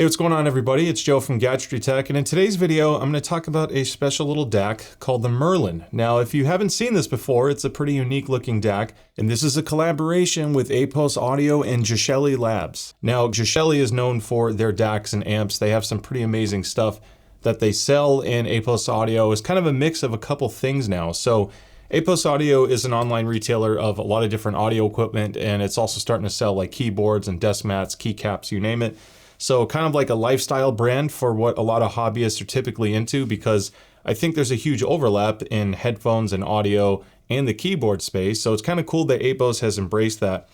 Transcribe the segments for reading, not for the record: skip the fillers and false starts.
Hey, what's going on everybody? It's Joe from Gadgetry Tech, and in today's video, I'm going to talk about a special little DAC called the Merlin. Now, if you haven't seen this before, it's a pretty unique looking DAC, and this is a collaboration with APOS.audio and Geshelli Labs. Now, Gishelli is known for their DACs and amps. They have some pretty amazing stuff that they sell, and APOS.audio is kind of a mix of a couple things now. So APOS.audio is an online retailer of a lot of different audio equipment, and it's also starting to sell like keyboards and desk mats, keycaps, you name it. So kind of like a lifestyle brand for what a lot of hobbyists are typically into, because I think there's a huge overlap in headphones and audio and the keyboard space. So it's kind of cool that APOS has embraced that.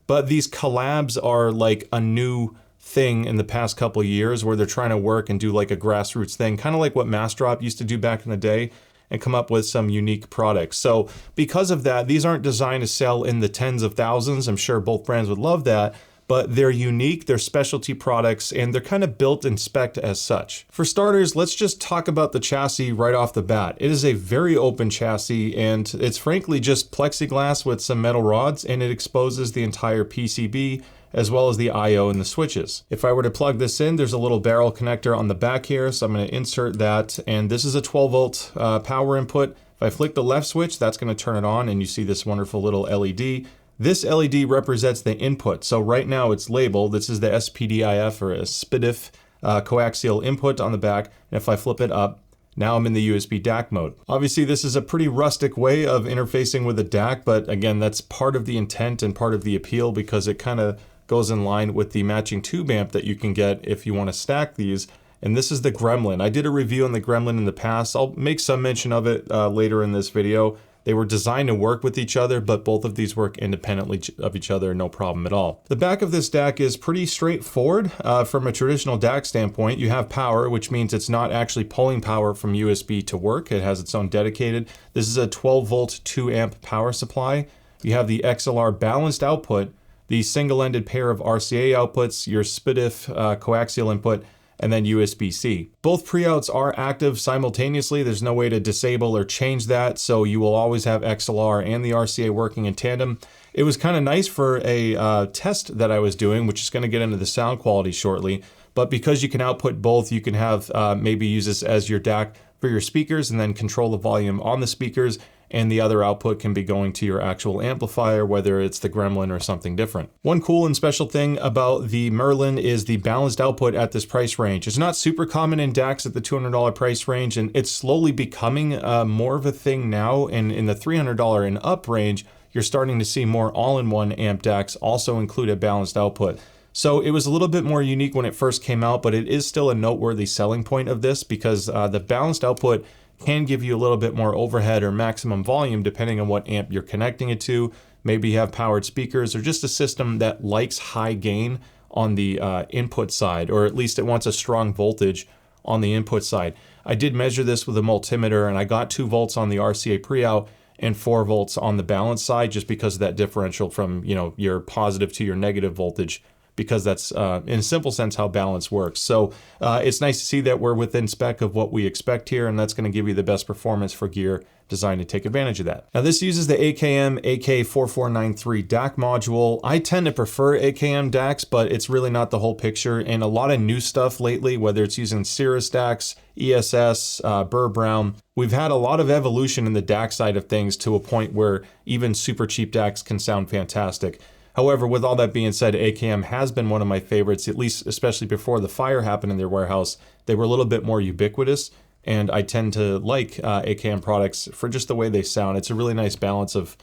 But these collabs are like a new thing in the past couple of years where they're trying to work and do like a grassroots thing, kind of like what Massdrop used to do back in the day, and come up with some unique products. So because of that, these aren't designed to sell in the tens of thousands. I'm sure both brands would love that. But they're unique, they're specialty products, and they're kind of built and spec'd as such. For starters, let's just talk about the chassis right off the bat. It is a very open chassis, and it's frankly just plexiglass with some metal rods, and it exposes the entire PCB as well as the I/O and the switches. If I were to plug this in, there's a little barrel connector on the back here, so I'm going to insert that, and this is a 12 volt power input. If I flick the left switch, that's going to turn it on, and you see this wonderful little LED. This LED represents the input. So right now it's labeled, this is the SPDIF or a SPDIF coaxial input on the back. And if I flip it up, now I'm in the USB DAC mode. Obviously this is a pretty rustic way of interfacing with a DAC, but again, that's part of the intent and part of the appeal because it kind of goes in line with the matching tube amp that you can get if you want to stack these. And this is the Gremlin. I did a review on the Gremlin in the past. I'll make some mention of it later in this video. They were designed to work with each other, but both of these work independently of each other, no problem at all. The back of this DAC is pretty straightforward. From a traditional DAC standpoint, you have power, which means it's not actually pulling power from USB to work. It has its own dedicated. This is a 12 volt 2 amp power supply. You have the XLR balanced output, the single-ended pair of RCA outputs, your SPDIF coaxial input, and then USB-C. Both pre-outs are active simultaneously. There's no way to disable or change that, so you will always have XLR and the RCA working in tandem. It was kind of nice for a test that I was doing, which is going to get into the sound quality shortly, but because you can output both, you can have maybe use this as your DAC for your speakers and then control the volume on the speakers, and the other output can be going to your actual amplifier, whether it's the Gremlin or something different. One cool and special thing about the Merlin is the balanced output at this price range. It's not super common in DACs at the $200 price range, and it's slowly becoming more of a thing now. And in the $300 and up range, you're starting to see more all-in-one amp DACs also include a balanced output. So it was a little bit more unique when it first came out, but it is still a noteworthy selling point of this because the balanced output can give you a little bit more overhead or maximum volume depending on what amp you're connecting it to. Maybe you have powered speakers or just a system that likes high gain on the input side, or at least it wants a strong voltage on the input side. I did measure this with a multimeter and I got 2 volts on the RCA pre-out and 4 volts on the balance side just because of that differential from, you know, your positive to your negative voltage, because that's in a simple sense how balance works. So it's nice to see that we're within spec of what we expect here, and that's going to give you the best performance for gear designed to take advantage of that. Now this uses the AKM AK4493 DAC module. I tend to prefer AKM DACs, but it's really not the whole picture, and a lot of new stuff lately, whether it's using Cirrus DACs, ESS, Burr Brown. We've had a lot of evolution in the DAC side of things to a point where even super cheap DACs can sound fantastic. However, with all that being said, AKM has been one of my favorites, at least especially before the fire happened in their warehouse. They were a little bit more ubiquitous, and I tend to like AKM products for just the way they sound. It's a really nice balance of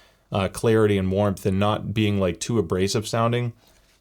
clarity and warmth and not being like too abrasive sounding.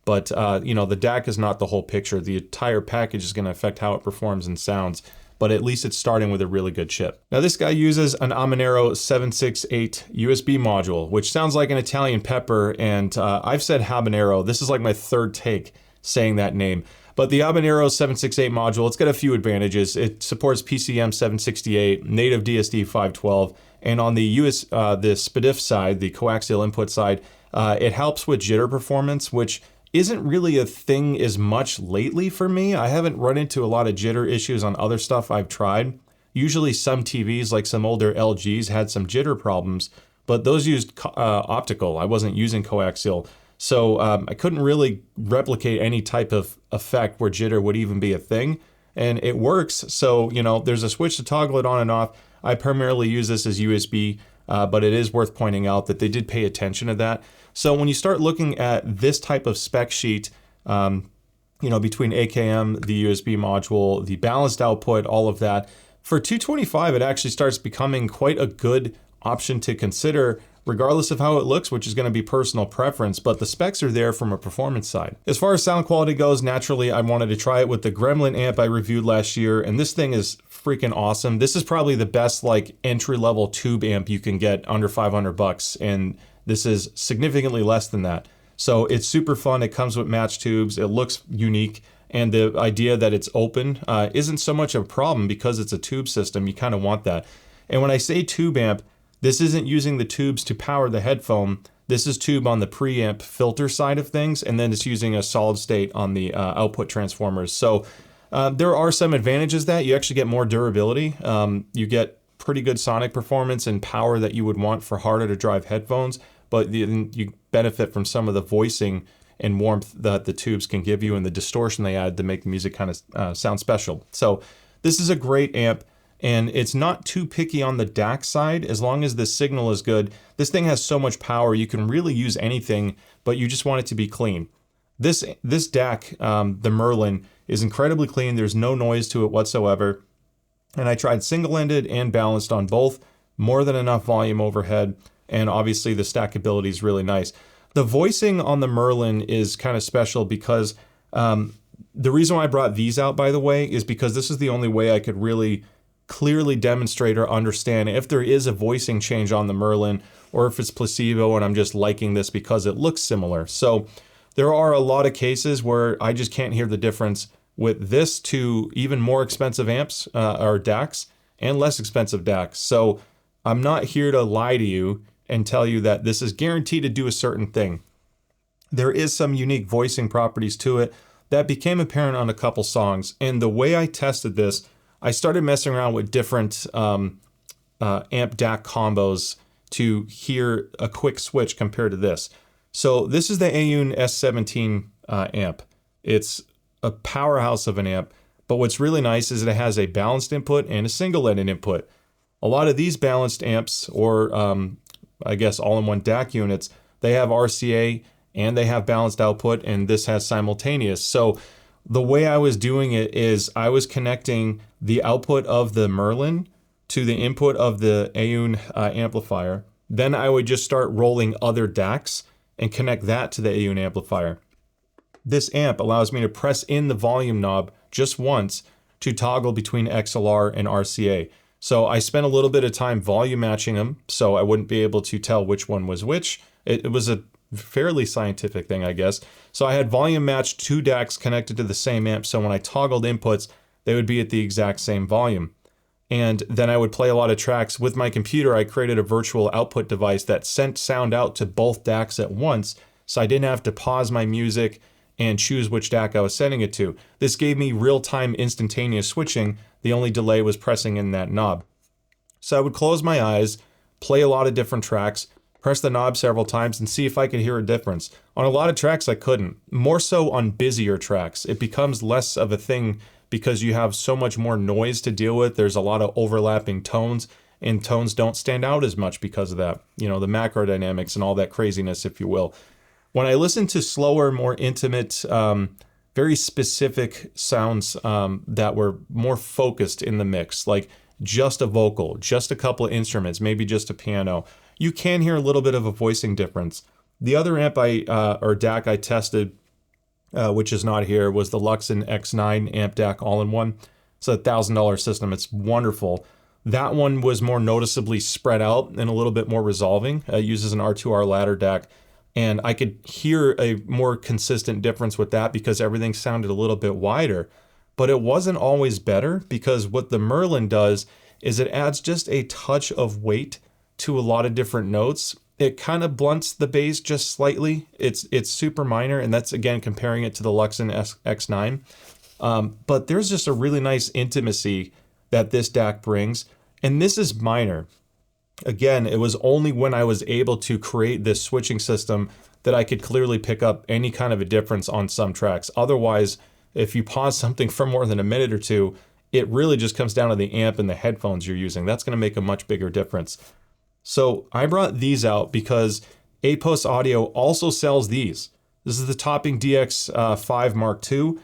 But you know, the DAC is not the whole picture. The entire package is going to affect how it performs and sounds, but at least it's starting with a really good chip. Now this guy uses an Amanero 768 USB module, which sounds like an Italian pepper, and I've said habanero. This is like my third take saying that name. But the Amanero 768 module, it's got a few advantages. It supports PCM 768, native DSD 512, and on the SPDIF side, the coaxial input side, it helps with jitter performance, which isn't really a thing as much lately for me. I haven't run into a lot of jitter issues on other stuff I've tried. Usually some TVs, like some older LGs, had some jitter problems, but those used optical. I wasn't using coaxial. So I couldn't really replicate any type of effect where jitter would even be a thing. And it works. So, you know, there's a switch to toggle it on and off. I primarily use this as USB, but it is worth pointing out that they did pay attention to that. So when you start looking at this type of spec sheet, you know, between AKM, the USB module, the balanced output, all of that, for 225, it actually starts becoming quite a good option to consider, regardless of how it looks, which is going to be personal preference, but the specs are there from a performance side. As far as sound quality goes, naturally, I wanted to try it with the Gremlin amp I reviewed last year, and this thing is freaking awesome. This is probably the best like entry-level tube amp you can get under 500 bucks, and this is significantly less than that. So it's super fun. It comes with matched tubes. It looks unique. And the idea that it's open isn't so much a problem because it's a tube system. You kind of want that. And when I say tube amp, this isn't using the tubes to power the headphone. This is tube on the preamp filter side of things, and then it's using a solid state on the output transformers. So there are some advantages that you actually get more durability. You get pretty good sonic performance and power that you would want for harder to drive headphones, but you benefit from some of the voicing and warmth that the tubes can give you and the distortion they add to make the music kind of sound special. So this is a great amp, and it's not too picky on the DAC side. As long as the signal is good, this thing has so much power, you can really use anything, but you just want it to be clean. This DAC, the Merlin, is incredibly clean. There's no noise to it whatsoever. And I tried single-ended and balanced on both, more than enough volume overhead, and obviously the stackability is really nice. The voicing on the Merlin is kind of special because the reason why I brought these out, by the way, is because this is the only way I could really clearly demonstrate or understand if there is a voicing change on the Merlin or if it's placebo and I'm just liking this because it looks similar. So there are a lot of cases where I just can't hear the difference with this to even more expensive amps or DACs and less expensive DACs. So I'm not here to lie to you and tell you that this is guaranteed to do a certain thing. There is some unique voicing properties to it that became apparent on a couple songs. And the way I tested this, I started messing around with different amp DAC combos to hear a quick switch compared to this. So this is the AUN S17 amp. It's a powerhouse of an amp, but what's really nice is that it has a balanced input and a single-ended input. A lot of these balanced amps, or I guess all-in-one DAC units, they have RCA and they have balanced output, and this has simultaneous. So the way I was doing it is I was connecting the output of the Merlin to the input of the AUN amplifier. Then I would just start rolling other DACs and connect that to the AUN amplifier. This amp allows me to press in the volume knob just once to toggle between XLR and RCA. So I spent a little bit of time volume matching them so I wouldn't be able to tell which one was which. It was a fairly scientific thing, I guess. So I had volume matched two DACs connected to the same amp, so when I toggled inputs, they would be at the exact same volume. And then I would play a lot of tracks. With my computer, I created a virtual output device that sent sound out to both DACs at once, so I didn't have to pause my music and choose which DAC I was sending it to. This gave me real-time instantaneous switching. The only delay was pressing in that knob. So I would close my eyes, play a lot of different tracks, press the knob several times and see if I could hear a difference. On a lot of tracks I couldn't. More so on busier tracks. It becomes less of a thing because you have so much more noise to deal with. There's a lot of overlapping tones, and tones don't stand out as much because of that. You know, the macro dynamics and all that craziness, if you will. When I listen to slower, more intimate, very specific sounds that were more focused in the mix, like just a vocal, just a couple of instruments, maybe just a piano, you can hear a little bit of a voicing difference. The other amp or DAC I tested, which is not here, was the Luxon X9 amp DAC all-in-one. It's a $1,000 system. It's wonderful. That one was more noticeably spread out and a little bit more resolving. It uses an R2R ladder DAC. And I could hear a more consistent difference with that because everything sounded a little bit wider. But it wasn't always better because what the Merlin does is it adds just a touch of weight to a lot of different notes. It kind of blunts the bass just slightly. It's super minor, and that's, again, comparing it to the Luxon X9. But there's just a really nice intimacy that this DAC brings. And this is minor. Again, it was only when I was able to create this switching system that I could clearly pick up any kind of a difference on some tracks. Otherwise, if you pause something for more than a minute or two, it really just comes down to the amp and the headphones you're using. That's going to make a much bigger difference. So I brought these out because APOS.audio also sells these. This is the Topping DX5 Mark II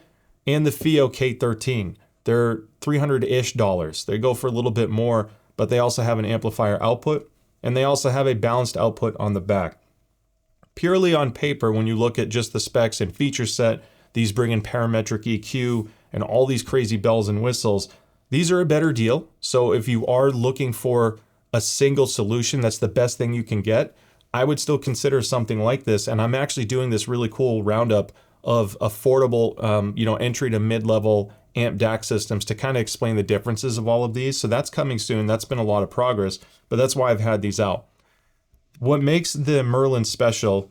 and the FIO K13. They're $300-ish. They go for a little bit more, but they also have an amplifier output, and they also have a balanced output on the back. Purely on paper, when you look at just the specs and feature set, these bring in parametric EQ and all these crazy bells and whistles. These are a better deal. So if you are looking for a single solution that's the best thing you can get, I would still consider something like this. And I'm actually doing this really cool roundup of affordable, entry to mid-level amp DAC systems to kind of explain the differences of all of these. So that's coming soon. That's been a lot of progress, but that's why I've had these out. What makes the Merlin special,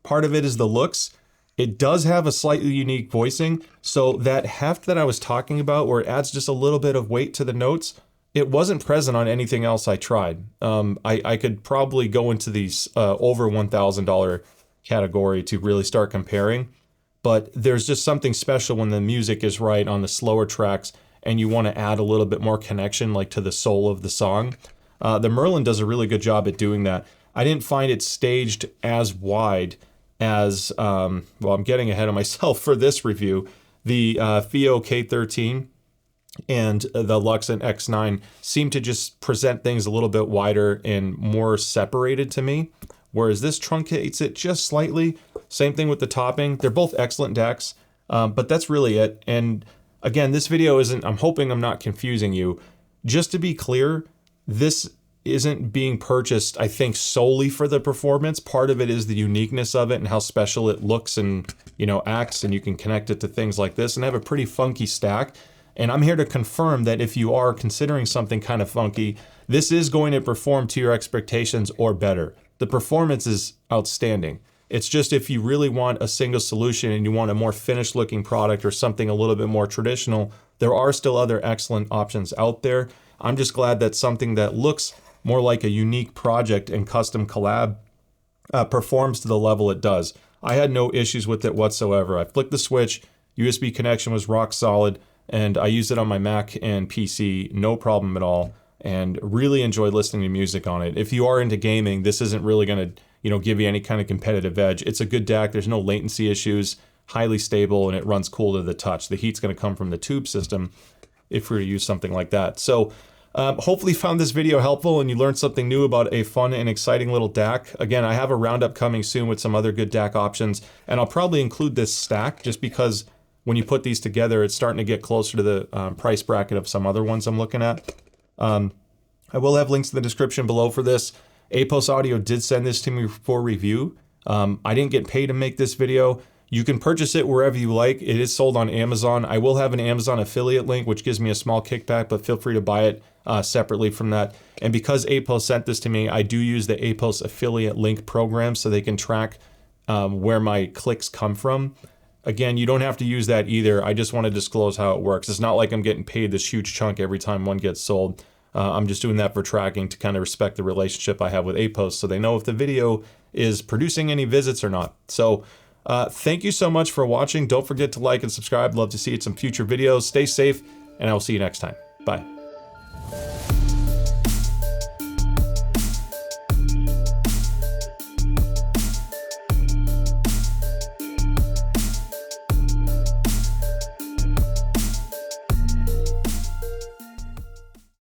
part of it is the looks. It does have a slightly unique voicing. So that heft that I was talking about, where it adds just a little bit of weight to the notes, it wasn't present on anything else I tried. I could probably go into these over $1,000 category to really start comparing, but there's just something special when the music is right on the slower tracks and you want to add a little bit more connection, like to the soul of the song. The Merlin does a really good job at doing that. I didn't find it staged as wide as, I'm getting ahead of myself for this review. The FIO K13 and the Luxon X9 seem to just present things a little bit wider and more separated to me, whereas this truncates it just slightly. Same thing with the Topping. They're both excellent DACs, but that's really it. And again, this video isn't, I'm hoping I'm not confusing you. Just to be clear, this isn't being purchased, I think, solely for the performance. Part of it is the uniqueness of it and how special it looks and, acts, and you can connect it to things like this and have a pretty funky stack. And I'm here to confirm that if you are considering something kind of funky, this is going to perform to your expectations or better. The performance is outstanding. It's just if you really want a single solution and you want a more finished looking product or something a little bit more traditional, there are still other excellent options out there. I'm just glad that something that looks more like a unique project and custom collab performs to the level it does. I had no issues with it whatsoever. I flicked the switch, USB connection was rock solid, and I used it on my Mac and PC, no problem at all, and really enjoyed listening to music on it. If you are into gaming, this isn't really going to, give you any kind of competitive edge. It's a good DAC. There's no latency issues, highly stable, and it runs cool to the touch. The heat's going to come from the tube system if we were to use something like that. So hopefully you found this video helpful and you learned something new about a fun and exciting little DAC. Again, I have a roundup coming soon with some other good DAC options, and I'll probably include this stack just because when you put these together, it's starting to get closer to the price bracket of some other ones I'm looking at. I will have links in the description below for this. APOS.audio did send this to me for review. I didn't get paid to make this video. You can purchase it wherever you like. It is sold on Amazon. I will have an Amazon affiliate link, which gives me a small kickback, but feel free to buy it separately from that. And because APOS sent this to me, I do use the APOS affiliate link program so they can track where my clicks come from. Again, you don't have to use that either. I just want to disclose how it works. It's not like I'm getting paid this huge chunk every time one gets sold. I'm just doing that for tracking to kind of respect the relationship I have with APOS so they know if the video is producing any visits or not. So thank you so much for watching. Don't forget to like and subscribe. Love to see you in some future videos. Stay safe, and I will see you next time. Bye.